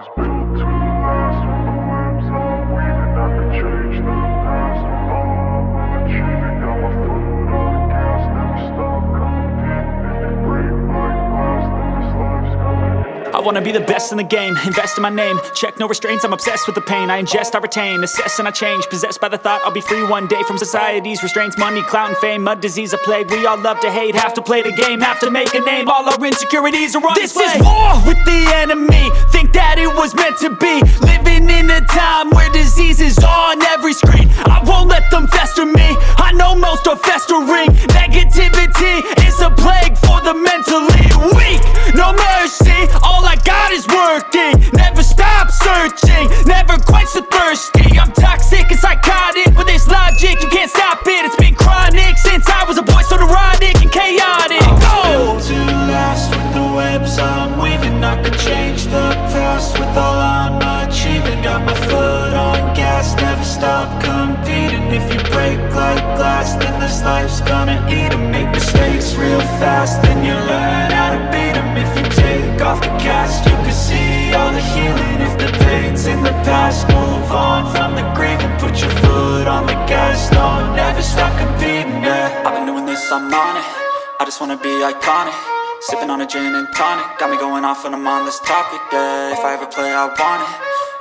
was built to last. With the webs I'm weaving, I could change the past. With all I'm achieving, got my foot on the gas. Never stop competing. If you break like glass, then this life's gonna end. I wanna be the best in the game, invest in my name. Check no restraints, I'm obsessed with the pain. I ingest, I retain, assess and I change. Possessed by the thought I'll be free one day from society's restraints. Money, clout and fame, mud, disease, a plague. We all love to hate, have to play the game, have to make a name. All our insecurities are on display. This is war with the enemy, think that it was meant to be. Living in a time where disease is on every screen. I won't let them fester me, I know most are festering. Negativity is a plague for the mentally weak. No mercy, all I got is working. Never stop searching, never quench the thirsty. I'm toxic and psychotic with this logic, you can't stop it. It's been chronic since I was a boy, so neurotic and chaotic. Built to last. With the webs I'm weaving, I could change the past. With all I'm achieving, got my foot on gas. Never stop competing. If you break like glass, then this life's gonna eat 'em. Make mistakes real fast, then you learn how to beat 'em. If you take off the cast, you can see all the healing. If the pain's in the past, move on from the grave and put your foot on the gas. No, never stop competing, yeah. I've been doing this, I'm on it. I just wanna be iconic. Sipping on a gin and tonic, got me going off when I'm on this topic, yeah. If I ever play, I want it.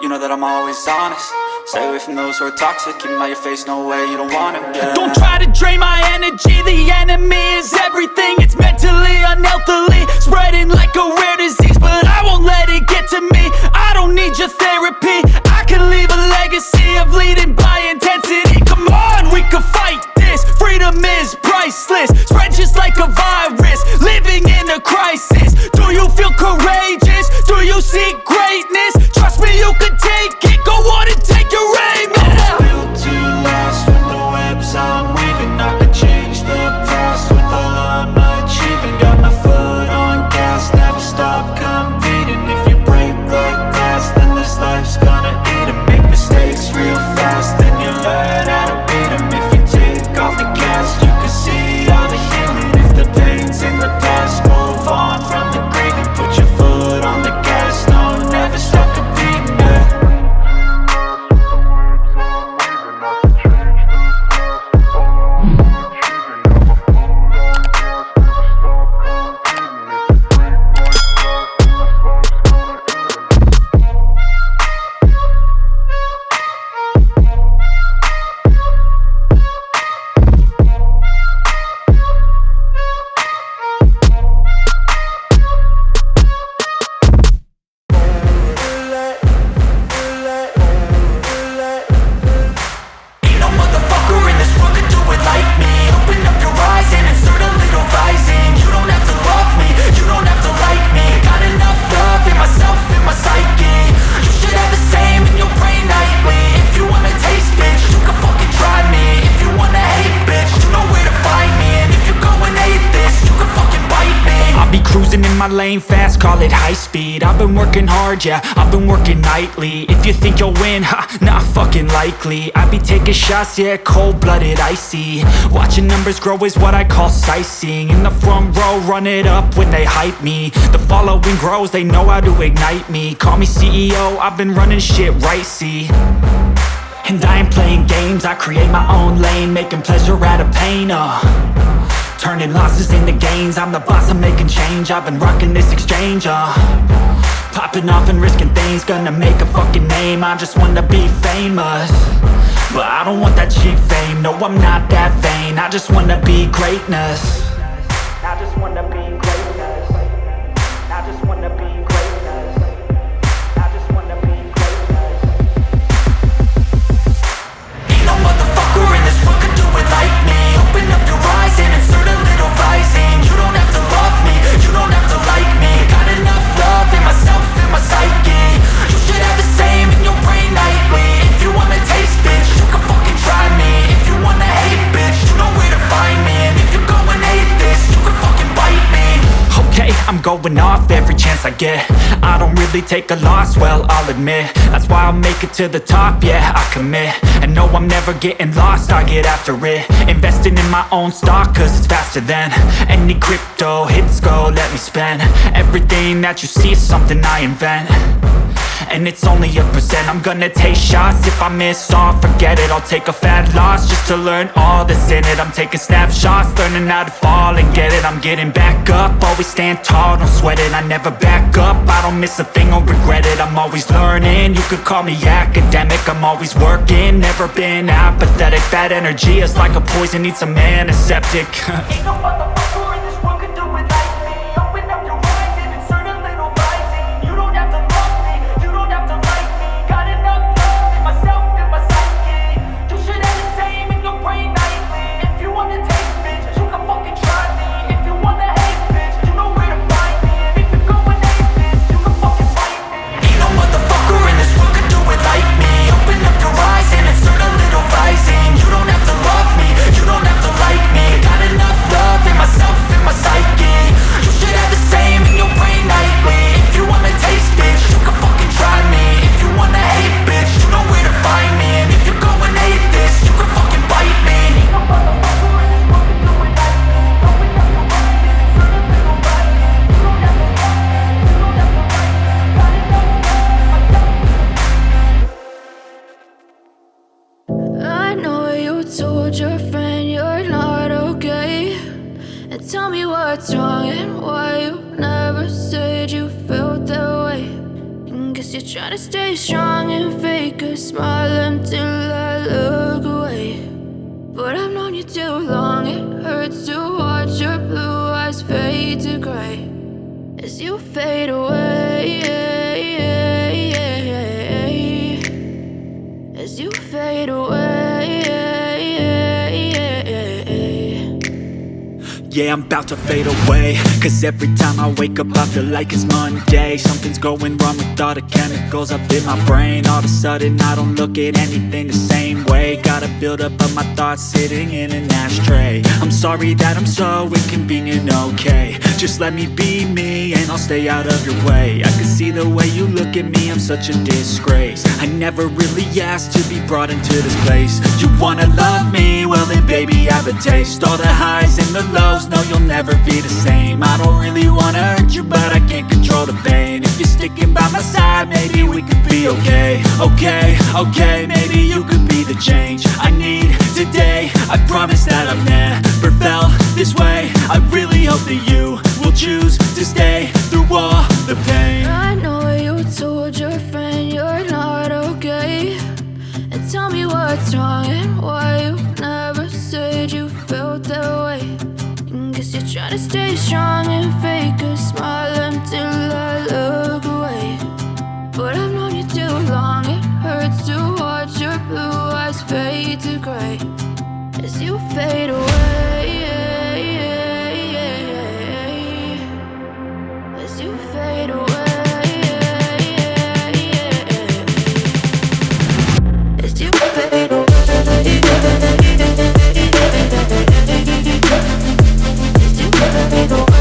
You know that I'm always honest. Stay away from those who are toxic. Keep them out your face, no way, you don't want it, yeah. Don't try to drain my energy. The enemy is everything. It's mentally, unhealthily, spreading like a rare disease. But I won't let it get to me. I don't need your therapy. I can leave a legacy of leading by intensity. Come on, we can fight this. Freedom is priceless. Spread just like a virus. Living in a crisis. Do you feel courageous? Do you seek greatness? Trust me, you can take it. Go on and take your aim. I was built to last. With the webs I'm weaving, I could change the past. With all I'm achieving, got my foot on gas. Never stop competing. If you break like glass, then this life's gonna eat 'em. Make mistakes real fast, then you learn how to beat 'em. If you take off the cast, you can see all the healing. If the pain's in the past, move on from the grave and put your foot on the gas. No, never stop competing, yeah. My lane fast, call it high speed. I've been working hard, yeah, I've been working nightly. If you think you'll win, ha, not fucking likely. I be taking shots, yeah, cold-blooded, icy. Watching numbers grow is what I call sightseeing. In the front row, run it up when they hype me. The following grows, they know how to ignite me. Call me CEO, I've been running shit right, see. And I ain't playing games, I create my own lane. Making pleasure out of pain, turning losses into gains. I'm the boss, I'm making change. I've been rocking this exchange, popping off and risking things. Gonna make a fucking name, I just wanna be famous. But I don't want that cheap fame, no I'm not that vain. I just wanna be greatness. I just wanna be greatness. I just wanna be greatness. I just wanna be greatness. Ain't no motherfucker in this world could do it like me. Open up your eyes and insert a little rising. You don't have to love me, you don't have to like me. Got enough love in myself, in my psyche. You should have the same in your brain nightly. If you wanna taste, bitch, you can fucking try me. If you wanna hate, bitch, you know where to find me. And if you go and hate this, you can fucking bite me. Okay, I'm going off every chance I get. I don't really take a loss, well, I'll admit. That's why I'll make it to the top, yeah, I commit. And no, I'm never getting lost, I get after it. Investing in my own stock, cause it's faster than any crypto hits go, let me spend. Everything that you see is something I invent. and it's only a percent. I'm gonna take shots, if I miss all, forget it. I'll take a fat loss just to learn all that's in it. I'm taking snapshots, learning how to fall and get it. I'm getting back up, always stand tall, don't sweat it. I never back up, I don't miss a thing or regret it. I'm always learning, you could call me academic. I'm always working, never been apathetic. Bad energy is like a poison, needs some antiseptic. Ain't no motherfucker in this world can do it like me. Open up your eyes and insert a little rising. You don't have to love me, you don't have to like me. Got enough love in myself and my psyche. You should have the same in your brain nightly. If you wanna taste, bitch, you can fucking try me. If you wanna hate, bitch, you know where to find me. And if you're going hate, bitch, you can fucking fight me. Ain't no motherfucker in this world can do it like me. Open up your eyes and insert a little rising. You don't have to love me, you don't have to like me. Got enough love in myself and my psyche. You should have the same in your brain nightly. If you wanna taste, bitch, you can fucking try me. If you wanna hate, bitch, you know where to find me. And if you're going hate this, you can fucking bite me. Ain't no motherfucker in this world can do it like me. Open up your eyes and insert a little rising. You don't have to love me, you don't have to like me. Got enough love in myself. I know you told your friend you're not okay. And tell me what's wrong and why you never said you felt that way. And guess you're trying to stay strong and fake a smile until I look away. But I've known you too long, it hurts to watch your blue eyes fade to gray as you fade away. As you fade away. Yeah, I'm about to fade away, cause every time I wake up I feel like it's Monday. Something's going wrong with all the chemicals up in my brain. All of a sudden I don't look at anything the same way. Got a buildup of my thoughts sitting in an ashtray. I'm sorry that I'm so inconvenient, okay. Just let me be me and I'll stay out of your way. I can see the way you look at me, I'm such a disgrace. I never really asked to be brought into this place. You wanna love me? Well then baby have a taste. All the highs and the lows, no you'll never be the same. I don't really wanna hurt you but I can't control the pain. If you're sticking by my side maybe we could be okay. Okay, maybe you could be the change I need today. I promise that I've never felt this way. I really hope that you will choose to stay through all the pain. I know you told your friend you're not okay. And tell me what's wrong and why you never said you felt that way. And guess you're trying to stay strong and fake a smile until I look away. But I've known you too long, it hurts to watch your blue eyes fade to gray as you fade away. As you fade away. As you fade away. As you fade away.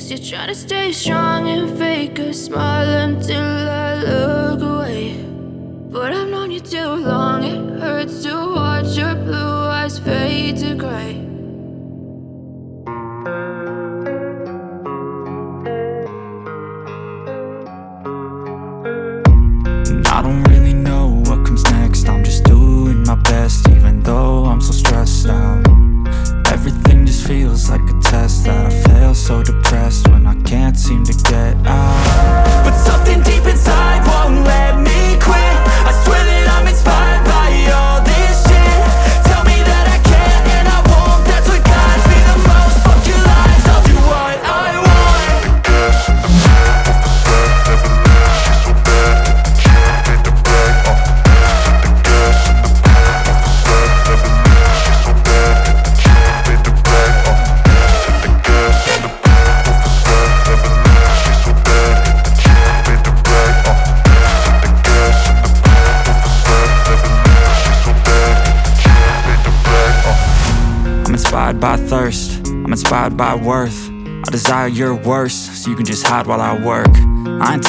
Guess you're trying to stay strong and fake a smile until I look away. But I've known you too long, it hurts to watch your blue eyes fade to gray. And I don't really know what comes next. I'm just doing my best, even though I'm so stressed out. Everything just feels like a test that I fail, so depressed when I can't seem to get out. But something deep inside won't let me quit. I swear that I'm inspired by all this shit. Tell me that I can and I won't. That's what guides me the most. Fuck your lies, I'll do what I want. The gas in the back of the sled never left. She's so bad that the chick made the bag. The gas in the back of the sled never left. She's so bad that the chick made the bag. The gas in the back of the sled never left. She's so bad that the chick made the bag. The gas in the back of the sled never left. She's so bad that the chick made the bag. I'm inspired by thirst, I'm inspired by worth. I desire your worst, so you can just hide while I work. I ain't